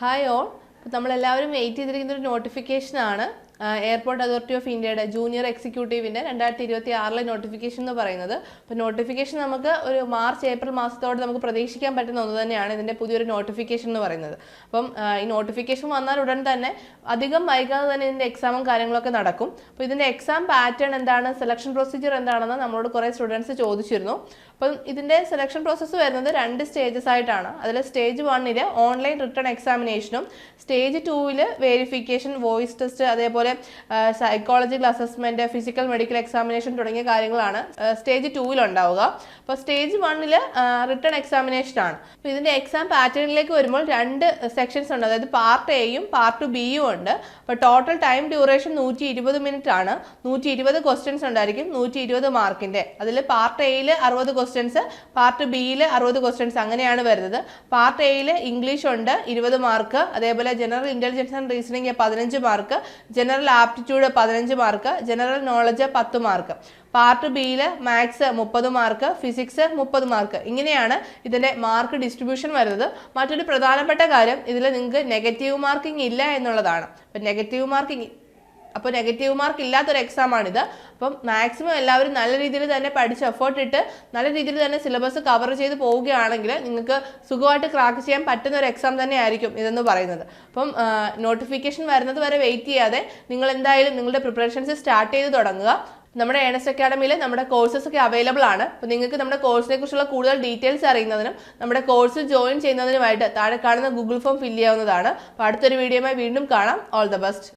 Hi all. നമ്മളെല്ലാവരും wait ചെയ്തിരിക്കുന്ന ഒരു നോട്ടിഫിക്കേഷനാണ് എയർപോർട്ട് അതോറിറ്റി ഓഫ് ഇന്ത്യയുടെ ജൂനിയർ എക്സിക്യൂട്ടീവിൻ്റെ 2026 നോട്ടിഫിക്കേഷൻ എന്ന് പറയുന്നത്. അപ്പോൾ നോട്ടിഫിക്കേഷൻ നമുക്ക് ഒരു മാർച്ച് ഏപ്രിൽ മാസത്തോടെ നമുക്ക് പ്രതീക്ഷിക്കാൻ പറ്റുന്ന ഒന്ന് തന്നെയാണ് ഇതിൻ്റെ പുതിയൊരു നോട്ടിഫിക്കേഷൻ എന്ന് പറയുന്നത്. അപ്പം ഈ നോട്ടിഫിക്കേഷൻ വന്നാൽ ഉടൻ തന്നെ അധികം വൈകാതെ തന്നെ ഇതിൻ്റെ എക്സാമും കാര്യങ്ങളൊക്കെ നടക്കും. അപ്പോൾ ഇതിൻ്റെ എക്സാം പാറ്റേൺ എന്താണ്, സെലക്ഷൻ പ്രൊസീജിയർ എന്താണെന്ന് നമ്മളോട് കുറേ സ്റ്റുഡൻസ് ചോദിച്ചിരുന്നു. അപ്പം ഇതിൻ്റെ സെലക്ഷൻ പ്രോസസ്സ് വരുന്നത് 2 സ്റ്റേജസ് ആയിട്ടാണ്. അതിൽ സ്റ്റേജ് 1 ഓൺലൈൻ റിട്ടേൺ എക്സാമിനേഷനും സ്റ്റേജ് 2 വെരിഫിക്കേഷൻ, വോയിസ് ടെസ്റ്റ്, അതേപോലെ psychological assessment, physical medical examination തുടങ്ങിയ കാര്യങ്ങളാണ് സ്റ്റേജ് 2 ഉണ്ടാവുക. അപ്പോൾ സ്റ്റേജ് 1 റിട്ടേൺ എക്സാമിനേഷൻ ആണ്. അപ്പോൾ ഇതിന്റെ എക്സാം പാറ്റേണിലേക്ക് വരുമ്പോൾ 2 സെക്ഷൻസ് ഉണ്ട്, അതായത് പാർട്ട് എയും പാർട്ട് ബിയും ഉണ്ട്. അപ്പോൾ ടോട്ടൽ ടൈം ഡ്യൂറേഷൻ 120 മിനിറ്റ് ആണ്. 120 ക്വസ്റ്റ്യൻസ് ഉണ്ടായിരിക്കും, 120 മാർക്കിന്റെ. അതിൽ പാർട്ട് എയിൽ 60 ക്വസ്റ്റ്യൻസ്, പാർട്ട് ബിയിൽ 60 ക്വസ്റ്റ്യൻസ്, അങ്ങനെയാണ് വരുന്നത്. പാർട്ട് എയിൽ ഇംഗ്ലീഷ് ഉണ്ട് 20 മാർക്ക്, അതേപോലെ general intelligence and reasoning 15 mark, general aptitude 15 mark, general knowledge 10 mark. Part ബിയിൽ മാത്സ് 30 മാർക്ക്, ഫിസിക്സ് 30 മാർക്ക്. ഇങ്ങനെയാണ് ഇതിന്റെ മാർക്ക് ഡിസ്ട്രിബ്യൂഷൻ വരുന്നത്. മറ്റൊരു പ്രധാനപ്പെട്ട കാര്യം, ഇതിൽ നിങ്ങൾക്ക് നെഗറ്റീവ് മാർക്കിംഗ് ഇല്ല എന്നുള്ളതാണ്. അപ്പോൾ നെഗറ്റീവ് മാർക്ക് ഇല്ലാത്തൊരു എക്സാം ആണിത്. അപ്പം മാക്സിമം എല്ലാവരും നല്ല രീതിയിൽ തന്നെ പഠിച്ച് എഫേർട്ട് ഇട്ട് നല്ല രീതിയിൽ തന്നെ സിലബസ് കവർ ചെയ്ത് പോവുകയാണെങ്കിൽ നിങ്ങൾക്ക് സുഖമായിട്ട് ക്രാക്ക് ചെയ്യാൻ പറ്റുന്ന ഒരു എക്സാം തന്നെ ആയിരിക്കും ഇതെന്ന് പറയുന്നത്. അപ്പം നോട്ടിഫിക്കേഷൻ വരുന്നത് വരെ വെയിറ്റ് ചെയ്യാതെ നിങ്ങൾ എന്തായാലും നിങ്ങളുടെ പ്രിപ്പറേഷൻസ് സ്റ്റാർട്ട് ചെയ്ത് തുടങ്ങുക. നമ്മുടെ ഏണസ്റ്റ് അക്കാഡമിയിൽ നമ്മുടെ കോഴ്സസ് ഒക്കെ അവൈലബിൾ ആണ്. അപ്പോൾ നിങ്ങൾക്ക് നമ്മുടെ കോഴ്സിനെ കുറിച്ചുള്ള കൂടുതൽ ഡീറ്റെയിൽസ് അറിയുന്നതിനും നമ്മുടെ കോഴ്സ് ജോയിൻ ചെയ്യുന്നതിനുമായിട്ട് താഴെ കാണുന്ന ഗൂഗിൾ ഫോം ഫില്ല് ചെയ്യാവുന്നതാണ്. അപ്പോൾ അടുത്തൊരു വീഡിയോയുമായി വീണ്ടും കാണാം. All the best.